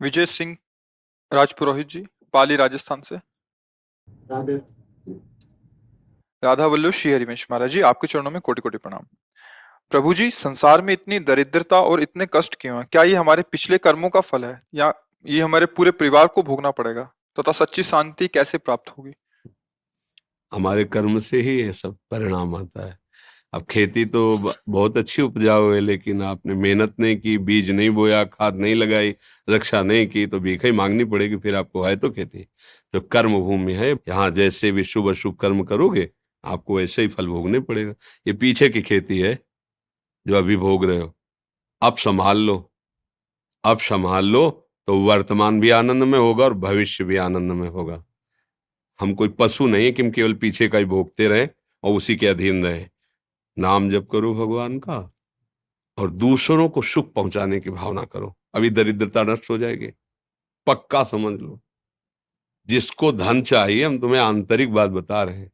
विजय सिंह राजपुरोहित जी, पाली राजस्थान से। राधे। राधा वल्लभ श्री हरिवंश महाराज जी, आपके चरणों में कोटि कोटि प्रणाम। प्रभु जी, संसार में इतनी दरिद्रता और इतने कष्ट क्यों हैं? क्या ये हमारे पिछले कर्मों का फल है, या ये हमारे पूरे परिवार को भोगना पड़ेगा? तथा सच्ची शांति कैसे प्राप्त होगी? हमारे कर्म से ही ये सब परिणाम आता है। अब खेती तो बहुत अच्छी उपजाऊ है, लेकिन आपने मेहनत नहीं की, बीज नहीं बोया, खाद नहीं लगाई, रक्षा नहीं की, तो भीख ही मांगनी पड़ेगी। फिर आपको है तो खेती। तो कर्म भूमि है, यहाँ जैसे भी शुभ अशुभ कर्म करोगे आपको वैसे ही फल भोगने पड़ेगा। ये पीछे की खेती है जो अभी भोग रहे हो। अब संभाल लो, अब संभाल लो, तो वर्तमान भी आनंद में होगा और भविष्य भी आनंद में होगा। हम कोई पशु नहीं कि हम केवल पीछे का ही भोगते रहे और उसी के अधीन रहे। नाम जप करो भगवान का और दूसरों को सुख पहुंचाने की भावना करो, अभी दरिद्रता नष्ट हो जाएगी। पक्का समझ लो। जिसको धन चाहिए, हम तुम्हें आंतरिक बात बता रहे हैं,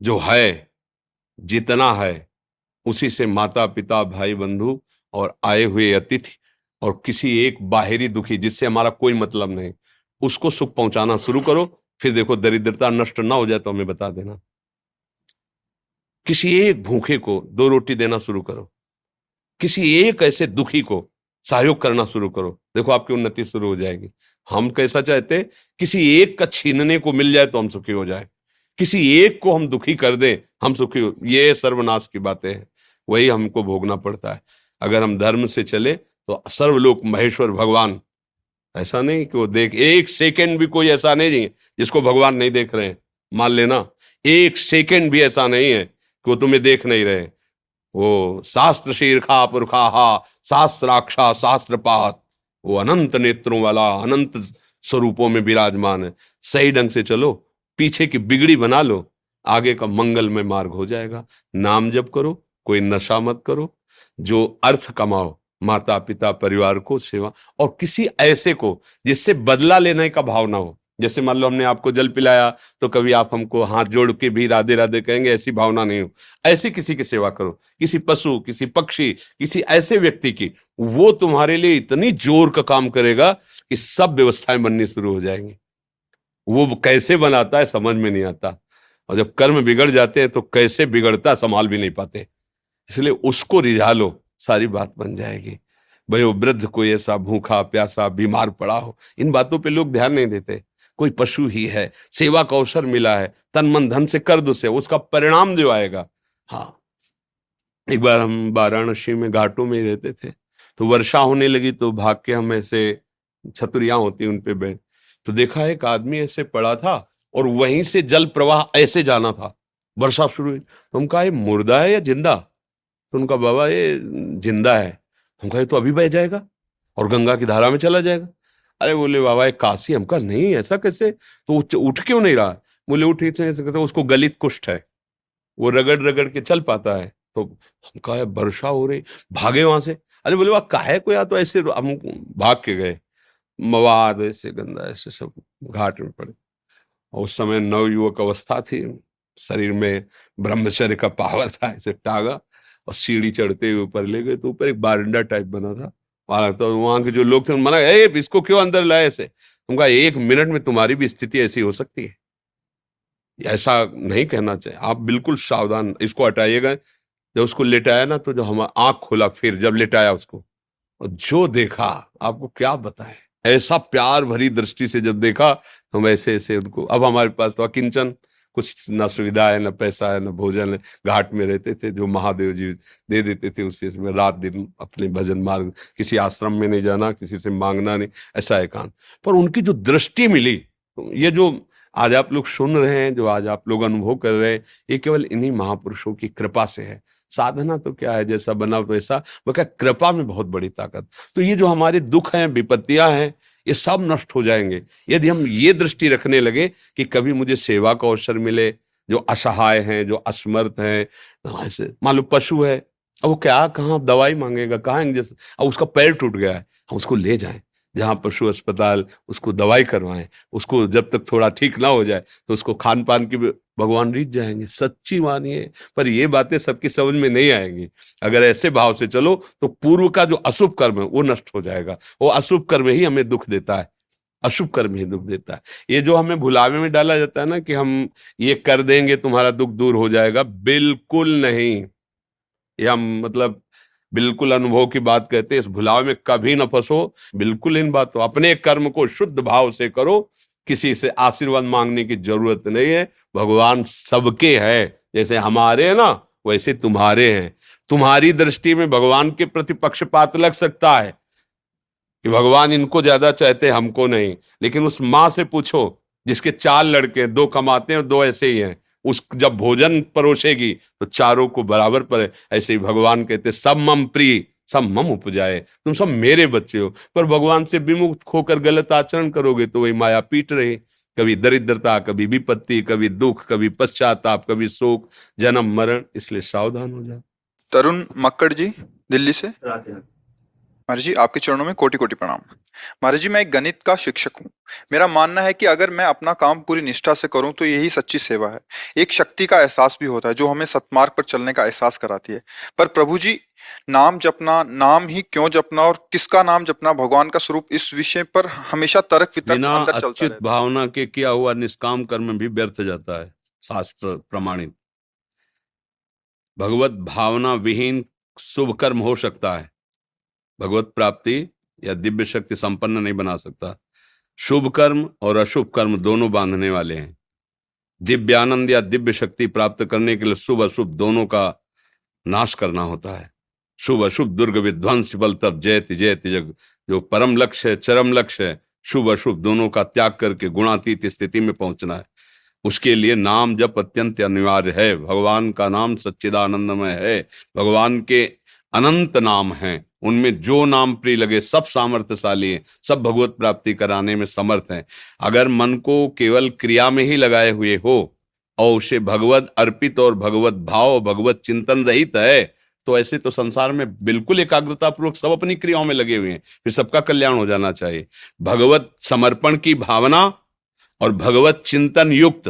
जो है जितना है उसी से माता पिता भाई बंधु और आए हुए अतिथि और किसी एक बाहरी दुखी जिससे हमारा कोई मतलब नहीं, उसको सुख पहुंचाना शुरू करो। फिर देखो दरिद्रता नष्ट ना हो जाए तो हमें बता देना। किसी एक भूखे को 2 रोटी देना शुरू करो, किसी एक ऐसे दुखी को सहयोग करना शुरू करो, देखो आपकी उन्नति शुरू हो जाएगी। हम कैसा चाहते, किसी एक का छीनने को मिल जाए तो हम सुखी हो जाए, किसी एक को हम दुखी कर दें हम सुखी हो, ये सर्वनाश की बातें हैं। वही हमको भोगना पड़ता है। अगर हम धर्म से चले तो सर्वलोक महेश्वर भगवान, ऐसा नहीं कि वो देख, एक सेकंड भी कोई ऐसा नहीं जिसको भगवान नहीं देख रहे हैं। मान लेना, एक सेकंड भी ऐसा नहीं है कि वो तुम्हें देख नहीं रहे। वो शास्त्र शीर्षा पुरखा शास्त्राक्षा शास्त्रपात, वो अनंत नेत्रों वाला अनंत स्वरूपों में विराजमान है। सही ढंग से चलो, पीछे की बिगड़ी बना लो, आगे का मंगलमय मार्ग हो जाएगा। नाम जप करो, कोई नशा मत करो, जो अर्थ कमाओ, माता पिता परिवार को सेवा, और किसी ऐसे को जिससे बदला लेने का भाव ना हो। जैसे मान लो हमने आपको जल पिलाया तो कभी आप हमको हाथ जोड़ के भी राधे राधे कहेंगे, ऐसी भावना नहीं हो। ऐसी किसी की सेवा करो, किसी पशु, किसी पक्षी, किसी ऐसे व्यक्ति की, वो तुम्हारे लिए इतनी जोर का काम करेगा कि सब व्यवस्थाएं बननी शुरू हो जाएंगी। वो कैसे बनाता है समझ में नहीं आता, और जब कर्म बिगड़ जाते हैं तो कैसे बिगड़ता संभाल भी नहीं पाते। इसलिए उसको रिझा लो, सारी बात बन जाएगी। भाई वो वृद्ध कोई ऐसा भूखा प्यासा बीमार पड़ा हो, इन बातों पे लोग ध्यान नहीं देते। कोई पशु ही है, सेवा का अवसर मिला है, तन मन धन से कर दो, से उसका परिणाम जो आएगा। हाँ, एक बार हम वाराणसी में घाटों में रहते थे, तो वर्षा होने लगी तो भाग के हम ऐसे छतरियां होती उन पे बैठ, तो देखा एक आदमी ऐसे पड़ा था और वहीं से जल प्रवाह ऐसे जाना था। वर्षा शुरू हुई तो हम कहा ये मुर्दा है या जिंदा? तो उनका, बाबा ये जिंदा है। हम कहा तो अभी बह जाएगा और गंगा की धारा में चला जाएगा। अरे बोले बाबा ये काशी। हम कहा नहीं, ऐसा कैसे? तो उठ क्यों नहीं रहा? बोले उठ ऐसे कैसे, उसको गलित कुष्ठ है, वो रगड़ रगड़ के चल पाता है। तो हम कहा वर्षा हो रही, भागे वहां से। अरे बोले वह काहे को, या तो ऐसे हम भाग के गए। मवाद ऐसे गंदा ऐसे सब घाट में पड़े, और उस समय नवयुवक अवस्था थी, शरीर में ब्रह्मचर्य का पावर था। ऐसे टागा और सीढ़ी चढ़ते हुए ऊपर ले गए, तो ऊपर एक बारंडा टाइप बना था। तो वहां के जो लोग थे मना, इसको क्यों अंदर लाए ऐसे? हम कहा 1 मिनट में तुम्हारी भी स्थिति ऐसी हो सकती है, ऐसा नहीं कहना चाहिए। आप बिल्कुल सावधान, इसको हटाइएगा। जब उसको लेटाया ना, तो जो हम आंख खोला, फिर जब लेटाया उसको, और जो देखा आपको क्या बताएं, ऐसा प्यार भरी दृष्टि से जब देखा, तो हम ऐसे ऐसे उनको, अब हमारे पास तो अकिंचन, कुछ ना सुविधा है, ना पैसा है, ना भोजन है। घाट में रहते थे, जो महादेव जी दे देते थे उसी में रात दिन अपने भजन मार्ग, किसी आश्रम में नहीं जाना, किसी से मांगना नहीं, ऐसा एकांत। पर उनकी जो दृष्टि मिली, ये जो आज आप लोग सुन रहे हैं, जो आज आप लोग अनुभव कर रहे हैं, ये केवल इन्हीं महापुरुषों की कृपा से है। साधना तो क्या है, जैसा बना वैसा, बल्कि कृपा में बहुत बड़ी ताकत। तो ये जो हमारे दुख हैं, विपत्तियां हैं, ये सब नष्ट हो जाएंगे यदि हम ये दृष्टि रखने लगे कि कभी मुझे सेवा का अवसर मिले। जो असहाय हैं, जो असमर्थ हैं, ऐसे मान लो पशु है, अब वो क्या कहाँ दवाई मांगेगा, कहाँ इंजेक्शन, अब उसका पैर टूट गया है, हम उसको ले जाएं, जहां पशु अस्पताल, उसको दवाई करवाएं, उसको जब तक थोड़ा ठीक ना हो जाए तो उसको खान पान की भगवान रीत जाएंगे। सच्ची मानिए, पर ये बातें सबकी समझ में नहीं आएंगी। अगर ऐसे भाव से चलो तो पूर्व का जो अशुभ कर्म है वो नष्ट हो जाएगा। वो अशुभ कर्म ही हमें दुख देता है, अशुभ कर्म ही दुख देता है। ये जो हमें भुलावे में डाला जाता है ना कि हम ये कर देंगे तुम्हारा दुख दूर हो जाएगा, बिल्कुल नहीं। ये हम मतलब बिल्कुल अनुभव की बात कहते हैं। इस भुलावे में कभी न फंसो। बिल्कुल इन बातों, अपने कर्म को शुद्ध भाव से करो। किसी से आशीर्वाद मांगने की जरूरत नहीं है। भगवान सबके है, जैसे हमारे हैं ना वैसे तुम्हारे हैं। तुम्हारी दृष्टि में भगवान के प्रति पक्षपात लग सकता है कि भगवान इनको ज्यादा चाहते हैं हमको नहीं, लेकिन उस माँ से पूछो जिसके 4 लड़के हैं, 2 कमाते हैं और 2 ऐसे ही हैं, उस जब भोजन परोसेगी तो चारों को बराबर पर। ऐसे ही भगवान कहते सब मम प्रिय सब मम उपजाए, तुम सब मेरे बच्चे हो। पर भगवान से विमुख होकर गलत आचरण करोगे तो वही माया पीट रही। कभी दरिद्रता, कभी विपत्ति, कभी दुख, कभी पश्चाताप, कभी शोक, जन्म मरण। इसलिए सावधान हो जाओ। तरुण मक्कड़ जी, दिल्ली से। महाराज जी, आपके चरणों में कोटि कोटि प्रणाम। महाराज जी, मैं एक गणित का शिक्षक हूँ। मेरा मानना है कि अगर मैं अपना काम पूरी निष्ठा से करूं तो यही सच्ची सेवा है। एक शक्ति का एहसास भी होता है जो हमें सत्मार्ग पर चलने का एहसास कराती है। पर प्रभु जी, नाम जपना, नाम ही क्यों जपना और किसका नाम जपना भगवान का स्वरूप, इस विषय पर हमेशा तर्क वितर्क बिना अंदर चलता अच्युत रहता है। भावना के किया हुआ निष्काम कर्म भी व्यर्थ जाता है, शास्त्र प्रमाणित। भगवत भावना विहीन शुभ कर्म हो सकता है, भगवत प्राप्ति या दिव्य शक्ति संपन्न नहीं बना सकता। शुभ कर्म और अशुभ कर्म दोनों बांधने वाले हैं। दिव्य आनंद या दिव्य शक्ति प्राप्त करने के लिए शुभ अशुभ दोनों का नाश करना होता है। शुभ अशुभ दुर्ग विध्वंस बल तब जयति जयति जग। जो परम लक्ष्य है, चरम लक्ष्य है, शुभ अशुभ दोनों का त्याग करके गुणातीत स्थिति में पहुंचना है। उसके लिए नाम जप अत्यंत अनिवार्य है। भगवान का नाम सच्चिदानंदमय है। भगवान के अनंत नाम हैं, उनमें जो नाम प्रिय लगे सब सामर्थ्यशाली हैं, सब भगवत प्राप्ति कराने में समर्थ हैं। अगर मन को केवल क्रिया में ही लगाए हुए हो और उसे भगवत अर्पित और भगवत भाव भगवत चिंतन रहित है तो ऐसे तो संसार में बिल्कुल एकाग्रता पूर्वक सब अपनी क्रियाओं में लगे हुए हैं, फिर सबका कल्याण हो जाना चाहिए। भगवत समर्पण की भावना और भगवत चिंतन युक्त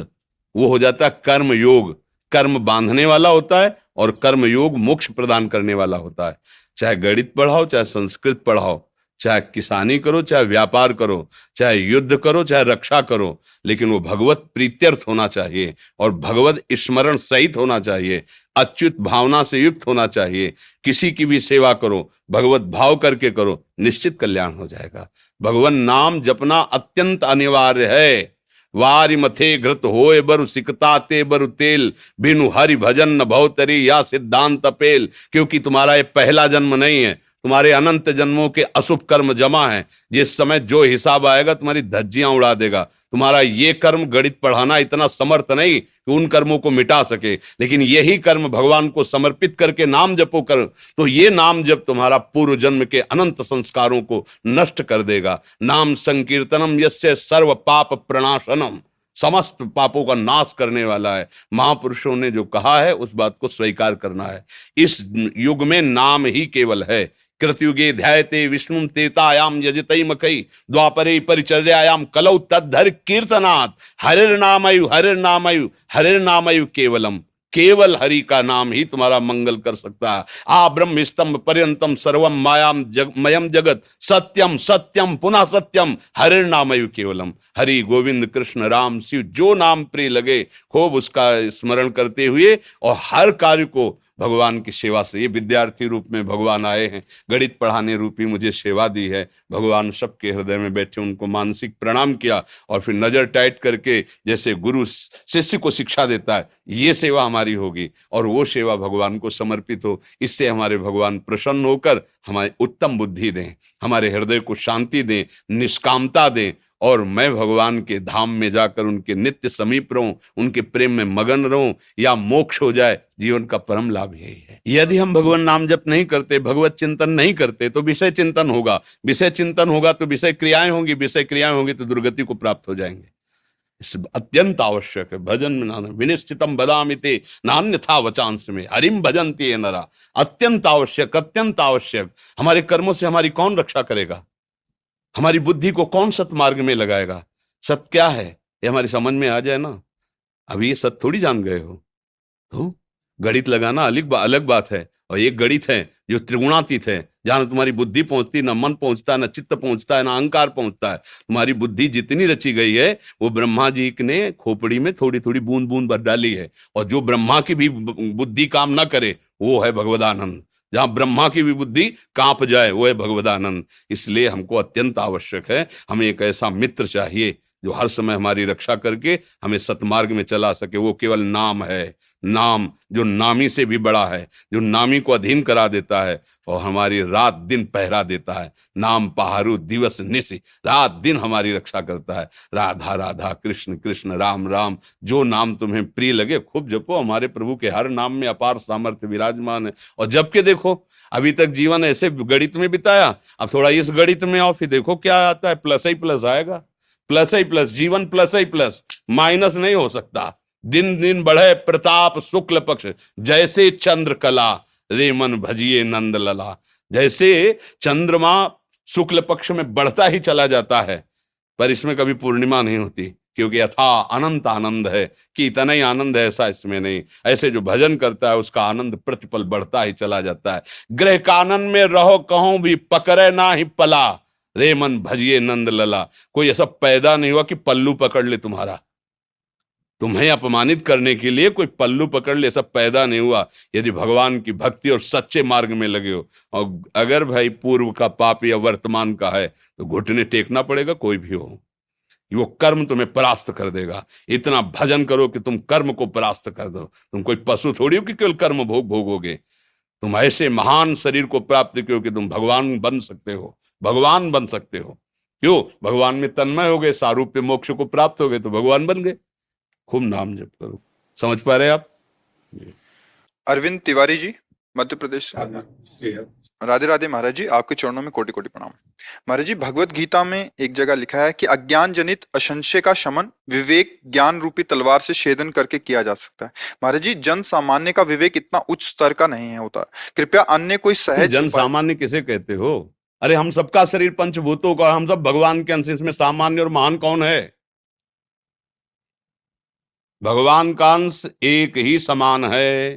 वो हो जाता है कर्म योग। कर्म बांधने वाला होता है और कर्म योग मोक्ष प्रदान करने वाला होता है। चाहे गणित पढ़ाओ, चाहे संस्कृत पढ़ाओ, चाहे किसानी करो, चाहे व्यापार करो, चाहे युद्ध करो, चाहे रक्षा करो, लेकिन वो भगवत प्रीत्यर्थ होना चाहिए और भगवत स्मरण सहित होना चाहिए। अच्युत भावना से युक्त होना चाहिए। किसी की भी सेवा करो, भगवत भाव करके करो, निश्चित कल्याण हो जाएगा। भगवान नाम जपना अत्यंत अनिवार्य है। वारि मथे घृत होए बरु सिकता ते बरु तेल, बिनु हरि भजन न भवतरी या सिद्धांत पेल। क्योंकि तुम्हारा ये पहला जन्म नहीं है, तुम्हारे अनंत जन्मों के अशुभ कर्म जमा है। जिस समय जो हिसाब आएगा तुम्हारी धज्जियां उड़ा देगा। तुम्हारा ये कर्म गणित पढ़ाना इतना समर्थ नहीं कि उन कर्मों को मिटा सके, लेकिन यही कर्म भगवान को समर्पित करके नाम जपो कर, तो ये नाम जप तुम्हारा पूर्व जन्म के अनंत संस्कारों को नष्ट कर देगा। नाम संकीर्तनम यस्य सर्व पाप प्रणाशनम, समस्त पापों का नाश करने वाला है। महापुरुषों ने जो कहा है उस बात को स्वीकार करना है। इस युग में नाम ही केवल है। कृतयुगे ध्यायते विष्णुम तेतायाम यजतै मकई, द्वापरे परिचर्यायाम कलौ तद्धर कीर्तनात्। हरिर्नामयु हरिर्नामयु हरिर्नामयु केवलम। केवल हरि का नाम ही तुम्हारा मंगल कर सकता है। आ ब्रह्म स्तंभ पर्यंतम सर्वम मायाम मयम जगत सत्यम सत्यम पुनः सत्यम हरिर्नामयु केवलम। हरि गोविंद कृष्ण राम शिव जो नाम प्रिय लगे खूब उसका स्मरण करते हुए और हर कार्य को भगवान की सेवा से। ये विद्यार्थी रूप में भगवान आए हैं, गणित पढ़ाने रूपी मुझे सेवा दी है। भगवान सबके हृदय में बैठे, उनको मानसिक प्रणाम किया और फिर नजर टाइट करके जैसे गुरु शिष्य को शिक्षा देता है, ये सेवा हमारी होगी और वो सेवा भगवान को समर्पित हो। इससे हमारे भगवान प्रसन्न होकर हमारी उत्तम बुद्धि दें, हमारे हृदय को शांति दें, निष्कामता दें और मैं भगवान के धाम में जाकर उनके नित्य समीप रहूं, उनके प्रेम में मगन रहूं या मोक्ष हो जाए। जीवन का परम लाभ यही है। यदि हम भगवान नाम जप नहीं करते, भगवत चिंतन नहीं करते तो विषय चिंतन होगा। विषय चिंतन होगा तो विषय क्रियाएं होंगी, विषय क्रियाएं होंगी तो दुर्गति को प्राप्त हो जाएंगे। इस अत्यंत आवश्यक है। भजन में नाना विनिश्चितम बदामिते नान्यथा वचांस में हरिम भजन्ति ये नरा। अत्यंत आवश्यक, अत्यंत आवश्यक। हमारे कर्मों से हमारी कौन रक्षा करेगा? हमारी बुद्धि को कौन सतमार्ग में लगाएगा? सत क्या है ये हमारी समझ में आ जाए ना। अभी ये सत थोड़ी जान गए हो, तो गणित लगाना अलग अलग बात है, और एक गणित है जो त्रिगुणातीत है, जहां तुम्हारी बुद्धि पहुंचती, ना मन पहुंचता, ना चित्त पहुंचता है, ना अहंकार पहुंचता है। तुम्हारी बुद्धि जितनी रची गई है वो ब्रह्मा जी ने खोपड़ी में थोड़ी थोड़ी बूंद बूंद भर डाली है, और जो ब्रह्मा की भी बुद्धि काम ना करे वो है भगवदानंद। जहां ब्रह्मा की भी बुद्धि कांप जाए वो है भगवदानंद। इसलिए हमको अत्यंत आवश्यक है, हमें एक ऐसा मित्र चाहिए जो हर समय हमारी रक्षा करके हमें सतमार्ग में चला सके। वो केवल नाम है, नाम जो नामी से भी बड़ा है, जो नामी को अधीन करा देता है और हमारी रात दिन पहरा देता है। नाम पहारू दिवस निश, रात दिन हमारी रक्षा करता है। राधा राधा कृष्ण कृष्ण राम राम, जो नाम तुम्हें प्रिय लगे खूब जपो। हमारे प्रभु के हर नाम में अपार सामर्थ्य विराजमान है। और जब के देखो, अभी तक जीवन ऐसे गणित में बिताया, अब थोड़ा इस गणित में आओ, फिर देखो क्या आता है, प्लस ही प्लस आएगा। प्लस ही प्लस, जीवन प्लस ही प्लस, माइनस नहीं हो सकता। दिन दिन बढ़े प्रताप शुक्ल पक्ष, जैसे चंद्र कला रे मन भजिए नंद लला। जैसे चंद्रमा शुक्ल पक्ष में बढ़ता ही चला जाता है, पर इसमें कभी पूर्णिमा नहीं होती, क्योंकि यथा अनंत आनंद है कि इतना ही आनंद है ऐसा इसमें नहीं। ऐसे जो भजन करता है उसका आनंद प्रतिपल बढ़ता ही चला जाता है। ग्रह कानन में रहो कहूं भी पकड़े ना ही पला, रे मन भजिए नंद लला। कोई ऐसा पैदा नहीं हुआ कि पल्लू पकड़ ले तुम्हारा, तुम्हें अपमानित करने के लिए कोई पल्लू पकड़ ले, ऐसा पैदा नहीं हुआ। यदि भगवान की भक्ति और सच्चे मार्ग में लगे हो, और अगर भाई पूर्व का पाप या वर्तमान का है, तो घुटने टेकना पड़ेगा। कोई भी हो, वो कर्म तुम्हें परास्त कर देगा। इतना भजन करो कि तुम कर्म को परास्त कर दो। तुम कोई पशु थोड़ी हो कि केवल कर्म भोग भोगोगे। तुम ऐसे महान शरीर को प्राप्त करो कि तुम भगवान बन सकते हो, भगवान बन सकते हो। क्यों? भगवान में तन्मय हो गए, सारूप्य मोक्ष को प्राप्त हो गए, तो भगवान बन गए। खूब नाम जप करो। समझ पा रहे आप? अरविंद तिवारी जी, मध्य प्रदेश से। राधे राधे महाराज जी, आपके चरणों में कोटि कोटि प्रणाम। महाराज जी, भगवत गीता में एक जगह लिखा है कि अज्ञान जनित असंशय का शमन विवेक ज्ञान रूपी तलवार से छेदन करके किया जा सकता है। महाराज जी, जन सामान्य का विवेक इतना उच्च स्तर का नहीं है होता, कृपया अन्य कोई सहज जन सामान्य किसे कहते हो? अरे हम सबका शरीर पंचभूतों का, हम सब भगवान के अंश, इसमें सामान्य और महान कौन है? भगवान का अंश एक ही समान है,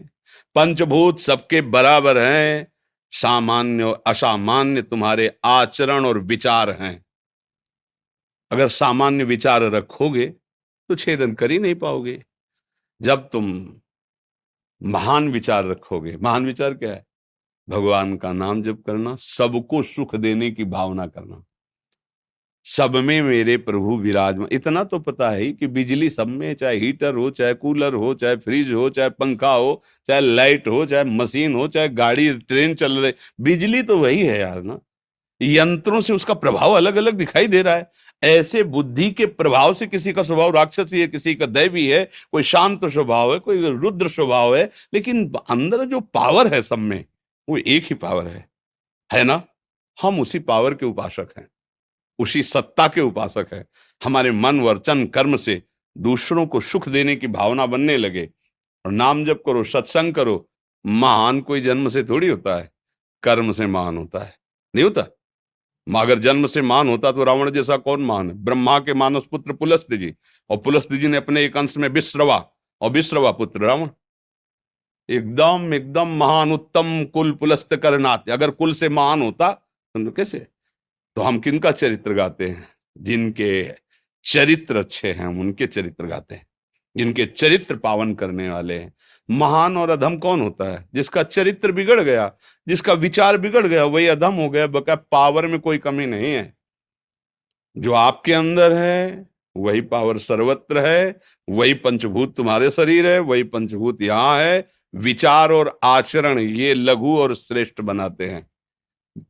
पंचभूत सबके बराबर हैं। सामान्य और असामान्य तुम्हारे आचरण और विचार हैं। अगर सामान्य विचार रखोगे तो छेदन कर ही नहीं पाओगे। जब तुम महान विचार रखोगे, महान विचार क्या है? भगवान का नाम जप करना, सबको सुख देने की भावना करना। सब में मेरे प्रभु विराजमान। इतना तो पता है कि बिजली सब में, चाहे हीटर हो, चाहे कूलर हो, चाहे फ्रिज हो, चाहे पंखा हो, चाहे लाइट हो, चाहे मशीन हो, चाहे गाड़ी ट्रेन चल रही, बिजली तो वही है यार ना। यंत्रों से उसका प्रभाव अलग अलग दिखाई दे रहा है। ऐसे बुद्धि के प्रभाव से किसी का स्वभाव राक्षसी है, किसी का दैवी है, कोई शांत स्वभाव है, कोई रुद्र स्वभाव है, लेकिन अंदर जो पावर है सब में, वो एक ही पावर है ना। हम उसी पावर के उपासक हैं, उसी सत्ता के उपासक है। हमारे मन वचन कर्म से दूसरों को सुख देने की भावना बनने लगे, और नाम जप करो, सत्संग करो। महान कोई जन्म से थोड़ी होता है, कर्म से महान होता है, नहीं होता। अगर जन्म से महान होता तो रावण जैसा कौन महान है? ब्रह्मा के मानस पुत्र पुलस्त्य जी, और पुलस्त्य जी ने अपने एक अंश में विश्रवा, और विश्रवा पुत्र रावण। एकदम एकदम महान उत्तम कुल पुलस्त्य करनाथ। अगर कुल से महान होता तो कैसे? तो हम किनका चरित्र गाते हैं? जिनके चरित्र अच्छे हैं हम उनके चरित्र गाते हैं, जिनके चरित्र पावन करने वाले हैं। महान और अधम कौन होता है? जिसका चरित्र बिगड़ गया, जिसका विचार बिगड़ गया, वही अधम हो गया। बका पावर में कोई कमी नहीं है, जो आपके अंदर है वही पावर सर्वत्र है, वही पंचभूत तुम्हारे शरीर है, वही पंचभूत यहाँ है। विचार और आचरण ये लघु और श्रेष्ठ बनाते हैं,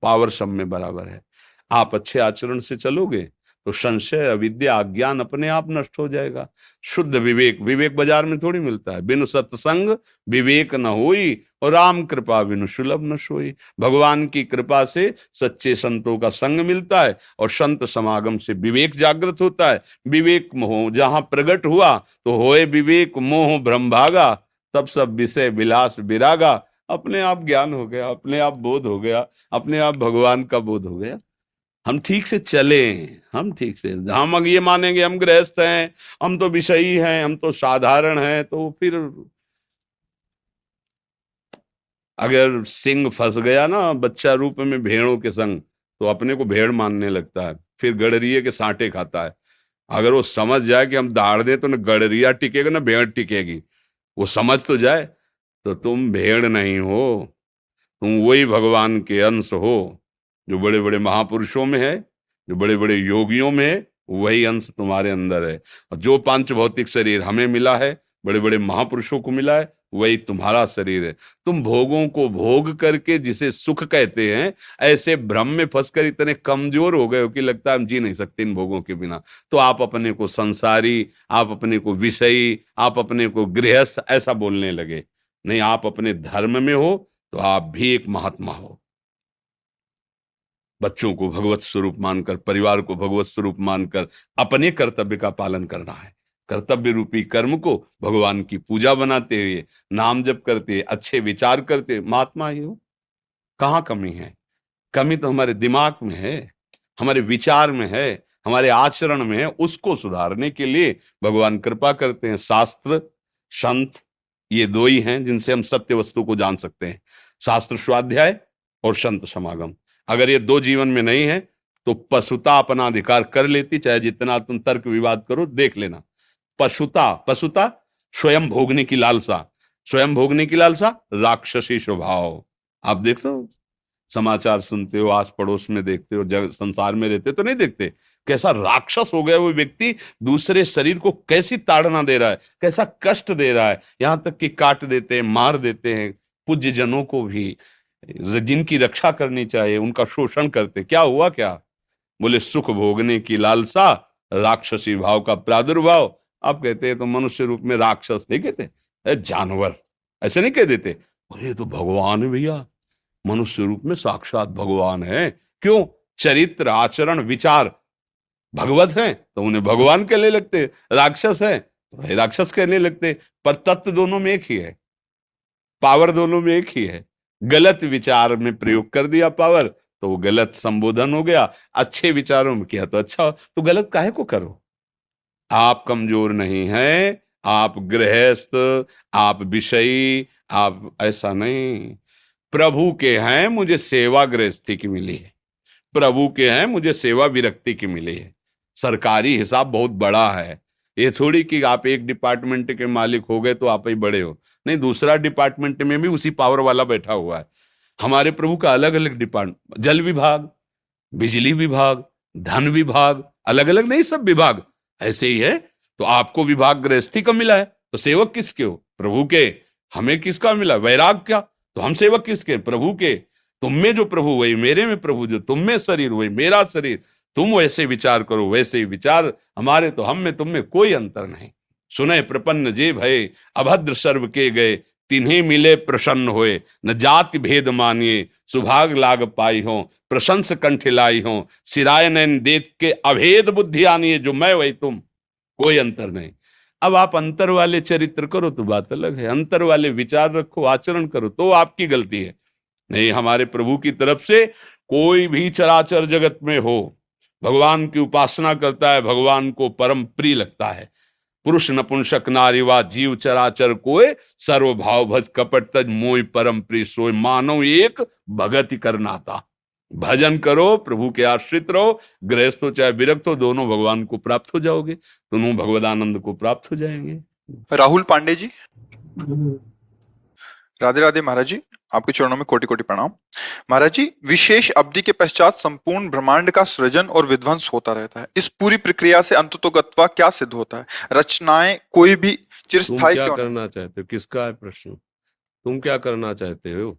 पावर सब में बराबर है। आप अच्छे आचरण से चलोगे तो संशय अविद्या अज्ञान अपने आप नष्ट हो जाएगा। शुद्ध विवेक, विवेक बाजार में थोड़ी मिलता है। बिनु सत्संग विवेक न होई, और राम कृपा बिनु सुलभ न सोई। भगवान की कृपा से सच्चे संतों का संग मिलता है, और संत समागम से विवेक जागृत होता है। विवेक मोह जहां प्रकट हुआ तो होए विवेक मोह भ्रम भागा, तब सब विषय विलास विरागा। अपने आप ज्ञान हो गया, अपने आप बोध हो गया, अपने आप भगवान का बोध हो गया। हम ठीक से चलें, हम ठीक से, हम अगर ये मानेंगे हम गृहस्थ हैं, हम तो विषयी हैं, हम तो साधारण हैं, तो फिर अगर सिंह फंस गया ना बच्चा रूप में भेड़ों के संग, तो अपने को भेड़ मानने लगता है, फिर गडरिये के सांटे खाता है। अगर वो समझ जाए कि हम दाड़ दे तो न गडरिया टिकेगा ना भेड़ टिकेगी, वो समझ तो जाए, तो तुम भेड़ नहीं हो, तुम वही भगवान के अंश हो, जो बड़े बड़े महापुरुषों में है, जो बड़े बड़े योगियों में है, वही अंश तुम्हारे अंदर है। और जो पांच भौतिक शरीर हमें मिला है, बड़े बड़े महापुरुषों को मिला है, वही तुम्हारा शरीर है। तुम भोगों को भोग करके जिसे सुख कहते हैं, ऐसे भ्रम में फंसकर इतने कमजोर हो गए हो कि लगता है हम जी नहीं सकते इन भोगों के बिना। तो आप अपने को संसारी, आप अपने को विषयी, आप अपने को गृहस्थ ऐसा बोलने लगे। नहीं, आप अपने धर्म में हो तो आप भी एक महात्मा हो। बच्चों को भगवत स्वरूप मानकर, परिवार को भगवत स्वरूप मानकर अपने कर्तव्य का पालन करना है। कर्तव्य रूपी कर्म को भगवान की पूजा बनाते हुए, नाम जप करते, अच्छे विचार करते, महात्मा ही हो। कहाँ कमी है? कमी तो हमारे दिमाग में है, हमारे विचार में है, हमारे आचरण में है। उसको सुधारने के लिए भगवान कृपा करते हैं। शास्त्र, संत, ये दो ही हैं जिनसे हम सत्य वस्तु को जान सकते हैं। शास्त्र स्वाध्याय और संत समागम। अगर ये दो जीवन में नहीं है तो पशुता अपना अधिकार कर लेती, चाहे जितना तुम तर्क विवाद करो। देख लेना, पशुता, पशुता स्वयं भोगने की लालसा, स्वयं भोगने की लालसा राक्षसी स्वभाव। आप देखते हो, समाचार सुनते हो, आस पड़ोस में देखते हो, जग संसार में रहते तो नहीं देखते कैसा राक्षस हो गया वो व्यक्ति, दूसरे शरीर को कैसी ताड़ना दे रहा है, कैसा कष्ट दे रहा है, यहां तक कि काट देते हैं, मार देते हैं। पूज्य जनों को भी, जिनकी रक्षा करनी चाहिए, उनका शोषण करते। क्या हुआ? क्या बोले? सुख भोगने की लालसा, राक्षसी भाव का प्रादुर्भाव। आप कहते हैं तो मनुष्य रूप में राक्षस नहीं कहते, जानवर ऐसे नहीं कह देते। बोले ये तो भगवान है भैया, मनुष्य रूप में साक्षात भगवान है। क्यों? चरित्र, आचरण, विचार भगवत हैं तो उन्हें भगवान कहने लगते, राक्षस है तो राक्षस कहने लगते। पर तत्व दोनों में एक ही है, पावर दोनों में एक ही है। गलत विचार में प्रयोग कर दिया पावर, तो वो गलत संबोधन हो गया। अच्छे विचारों में किया तो अच्छा, तो गलत काहे को करो? आप कमजोर नहीं हैं, आप गृहस्थ, आप विषयी, आप ऐसा नहीं। प्रभु के हैं, मुझे सेवा गृहस्थी की मिली है। प्रभु के हैं, मुझे सेवा विरक्ति की मिली है। सरकारी हिसाब बहुत बड़ा है। ये थोड़ी कि आप एक डिपार्टमेंट के मालिक हो गए तो आप ही बड़े हो। नहीं, दूसरा डिपार्टमेंट में भी उसी पावर वाला बैठा हुआ है। हमारे प्रभु का अलग अलग डिपार्टमेंट, जल विभाग, बिजली विभाग, धन विभाग, अलग अलग नहीं, सब विभाग ऐसे ही है। तो आपको विभाग गृहस्थी का मिला है, तो सेवक किसके हो? प्रभु के। हमें किसका मिला? वैराग क्या? तो हम सेवक किसके? प्रभु के। तुम में जो प्रभु वही मेरे में प्रभु, जो तुम में शरीर वही मेरा शरीर। तुम वैसे विचार करो, वैसे ही विचार हमारे, तो हम में तुम में कोई अंतर नहीं। सुने प्रपन्न जे भय, अभद्र सर्व के गए, तिन्हें मिले प्रसन्न होए, न जाति भेद मानिए, सुभाग लाग पाई हो, प्रशंस कंठ लाई हो, सिराय नैन देख के अभेद बुद्धि आनी, जो मैं वही तुम, कोई अंतर नहीं। अब आप अंतर वाले चरित्र करो तो बात अलग है, अंतर वाले विचार रखो, आचरण करो तो आपकी गलती है। नहीं, हमारे प्रभु की तरफ से कोई भी चराचर जगत में हो, भगवान की उपासना करता है, भगवान को परम प्रिय लगता है। पुरुष नपुंसक नारीवा जीव चराचर कोय, सर्व भाव भज कपट तज मोय परम प्रिय सोय, मानव एक भगति करनाता। भजन करो, प्रभु के आश्रित रहो, गृहस्थ हो चाहे विरक्त हो, दोनों भगवान को प्राप्त हो जाओगे, दोनों भगवदानंद को प्राप्त हो जाएंगे। राहुल पांडे जी, राधे राधे महाराज जी, आपके चरणों में कोटि कोटि प्रणाम। महाराज जी, विशेष अवधि के पश्चात संपूर्ण ब्रह्मांड का सृजन और विध्वंस होता रहता है। इस पूरी प्रक्रिया से अंततोगत्वा क्या सिद्ध होता है? रचनाएं कोई भी तुम चिरस्थायी क्या क्यों नहीं? करना चाहते हो? किसका है प्रश्न? तुम क्या करना चाहते हो?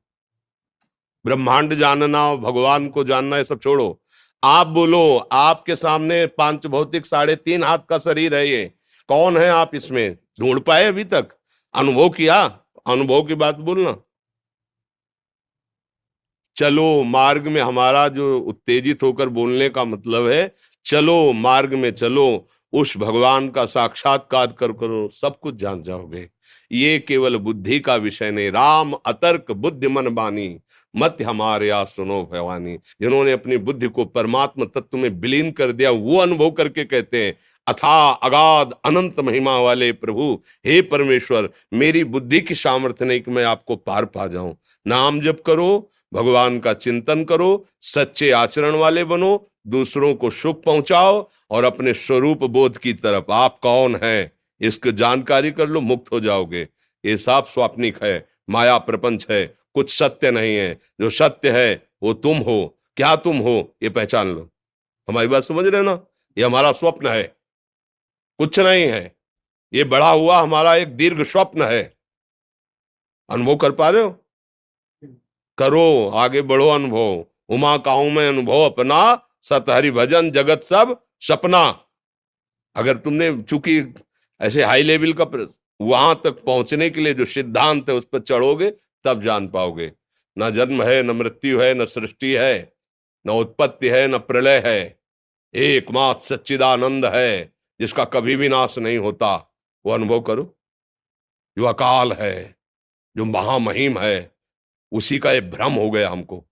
ब्रह्मांड जानना और भगवान को जानना, ये सब छोड़ो। आप बोलो, आपके सामने पांच भौतिक 3.5 हाथ का शरीर है, ये कौन है? आप इसमें ढूंढ पाए अभी तक? अनुभव किया? अनुभव की बात बोलना। चलो मार्ग में, हमारा जो उत्तेजित होकर बोलने का मतलब है, चलो मार्ग में चलो, उस भगवान का साक्षात्कार कर करो, सब कुछ जान जाओगे। ये केवल बुद्धि का विषय नहीं। राम अतर्क बुद्धि मन बानी, मत हमारे या सुनो भवानी। जिन्होंने अपनी बुद्धि को परमात्मा तत्व में विलीन कर दिया, वो अनुभव करके कहते हैं अथा अगाध अनंत महिमा वाले प्रभु, हे परमेश्वर, मेरी बुद्धि की सामर्थ्य नहीं कि मैं आपको पार पा जाऊं। नाम जप करो, भगवान का चिंतन करो, सच्चे आचरण वाले बनो, दूसरों को सुख पहुंचाओ और अपने स्वरूप बोध की तरफ, आप कौन है इसकी जानकारी कर लो, मुक्त हो जाओगे। ये सब स्वाप्निक है, माया प्रपंच है, कुछ सत्य नहीं है। जो सत्य है वो तुम हो। क्या तुम हो ये पहचान लो। हमारी बात समझ रहे हो ना? ये हमारा स्वप्न है, कुछ नहीं है। ये बड़ा हुआ हमारा एक दीर्घ स्वप्न है। अनुभव कर पा रहे हो? करो, आगे बढ़ो, अनुभव। उमा काहू में अनुभव अपना, सत हरि भजन जगत सब सपना। अगर तुमने, चूंकि ऐसे हाई लेवल का वहां तक पहुंचने के लिए जो सिद्धांत है उस पर चढ़ोगे तब जान पाओगे। न जन्म है, न मृत्यु है, न सृष्टि है, न उत्पत्ति है, न प्रलय है। एकमात्र सच्चिदानंद है जिसका कभी भी नाश नहीं होता। वो अनुभव करो। जो अकाल है, जो महामहिम है, उसी का एक भ्रम हो गया हमको।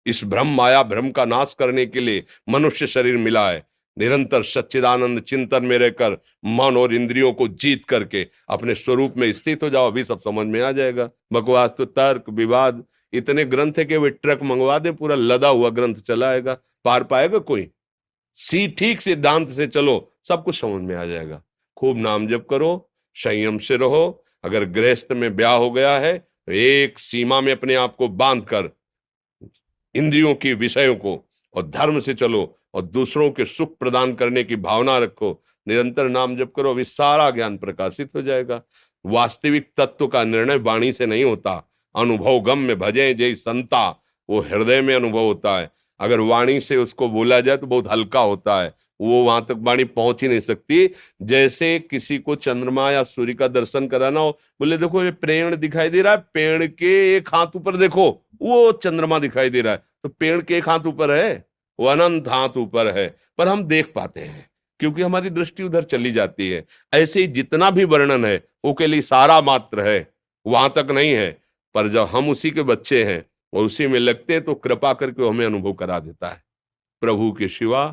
इस भ्रम माया भ्रम का नाश करने के लिए मनुष्य शरीर मिला है। निरंतर सच्चिदानंद चिंतन में रहकर मन और इंद्रियों को जीत करके अपने स्वरूप में स्थित हो जाओ, अभी सब समझ में आ जाएगा। बकवास तो तर्क विवाद इतने ग्रंथ है कि वे ट्रक मंगवा दे, पूरा लदा हुआ ग्रंथ चला आएगा, पार पाएगा कोई? ठीक सिद्धांत से चलो, सब कुछ समझ में आ जाएगा। खूब नाम जप करो, संयम से रहो। अगर गृहस्थ में ब्याह हो गया है तो एक सीमा में अपने आप को बांध कर इंद्रियों की विषयों को और धर्म से चलो और दूसरों के सुख प्रदान करने की भावना रखो। निरंतर नाम जप करो, अभी सारा ज्ञान प्रकाशित हो जाएगा। वास्तविक तत्व का निर्णय वाणी से नहीं होता। अनुभव गम में भजे जय संता, वो हृदय में अनुभव होता है। अगर वाणी से उसको बोला जाए तो बहुत हल्का होता है, वो वहां तक वाणी पहुंच ही नहीं सकती। जैसे किसी को चंद्रमा या सूर्य का दर्शन कराना हो, बोले देखो ये पेड़ दिखाई दे रहा है, पेड़ के एक हाथ ऊपर देखो वो चंद्रमा दिखाई दे रहा है, तो पेड़ के एक हाथ ऊपर है, वो अनंत हाथ ऊपर है, पर हम देख पाते हैं क्योंकि हमारी दृष्टि उधर चली जाती है। ऐसे ही जितना भी वर्णन है वो के लिए सारा मात्र है, वहां तक नहीं है। पर जब हम उसी के बच्चे हैं और उसी में लगते हैं तो कृपा करके हमें अनुभव करा देता है। प्रभु के सिवा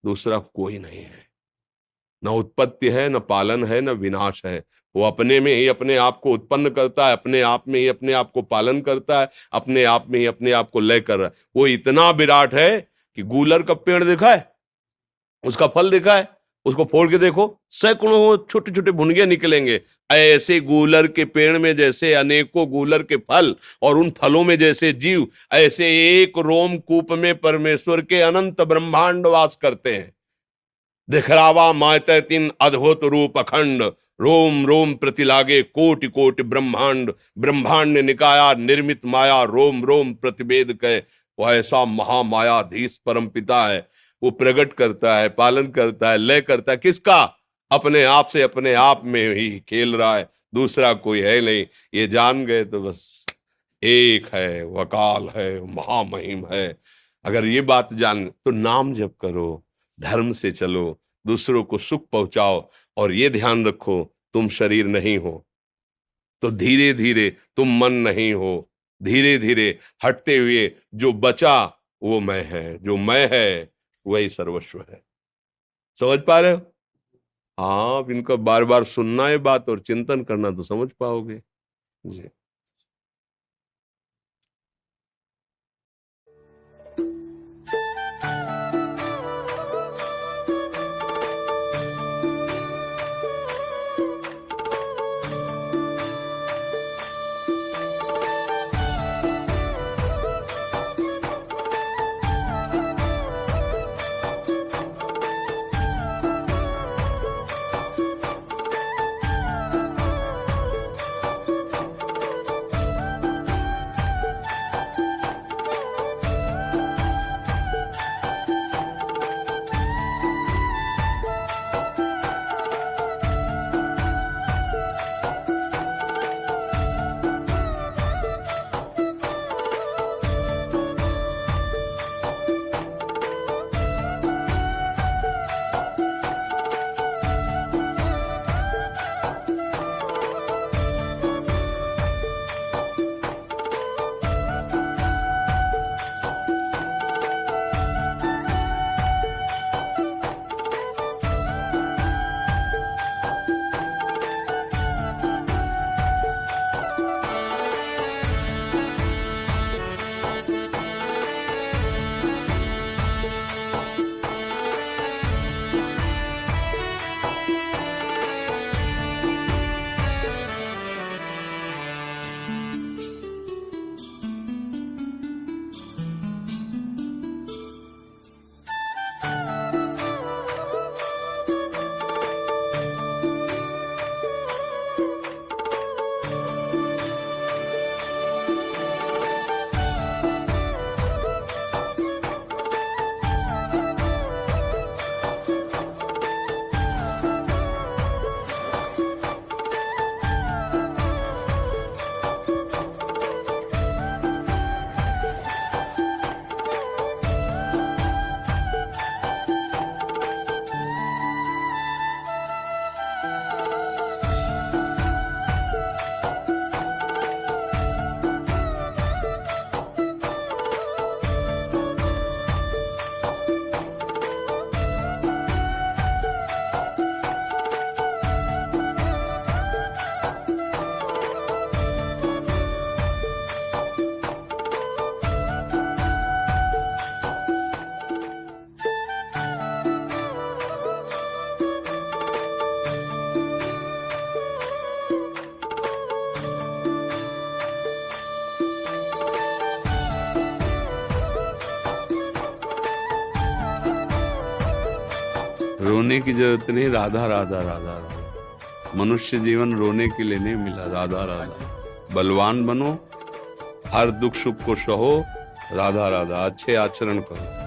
दूसरा कोई नहीं है। न उत्पत्ति है, न पालन है, न विनाश है। वो अपने में ही अपने आप को उत्पन्न करता है, अपने आप में ही अपने आप को पालन करता है, अपने आप में ही अपने आप को लय कर रहा है। वो इतना विराट है कि गूलर का पेड़ देखा है, उसका फल देखा है, उसको फोड़ के देखो, सैकड़ों छोटे छोटे भुनगे निकलेंगे। ऐसे गूलर के पेड़ में जैसे अनेकों गूलर के फल और उन फलों में जैसे जीव, ऐसे एक रोमकूप में परमेश्वर के अनंत ब्रह्मांड वास करते हैं। दिखरावा मायते तीन अद्भुत रूप अखंड, रोम रोम प्रति लागे कोटि कोटि ब्रह्मांड। ब्रह्मांड ने निकाया निर्मित माया, रोम रोम प्रतिवेद कहे। वो ऐसा महामायाधीश परम पिता है, वो प्रकट करता है, पालन करता है, लय करता है। किसका? अपने आप से, अपने आप में ही खेल रहा है, दूसरा कोई है नहीं। ये जान गए तो बस एक है, वकाल है, महामहिम है। अगर ये बात जान तो नाम जप करो, धर्म से चलो, दूसरों को सुख पहुंचाओ। और ये ध्यान रखो, तुम शरीर नहीं हो, तो धीरे धीरे तुम मन नहीं हो। धीरे धीरे हटते हुए जो बचा वो मैं है, जो मैं है वही सर्वस्व है। समझ पा रहे हो? हाँ, अब इनका बार बार सुनना है बात और चिंतन करना तो समझ पाओगे जी। रोने की जरूरत नहीं, राधा राधा राधा राधा। मनुष्य जीवन रोने के लिए नहीं मिला, राधा राधा। बलवान बनो, हर दुख सुख को सहो, राधा राधा। अच्छे आचरण करो।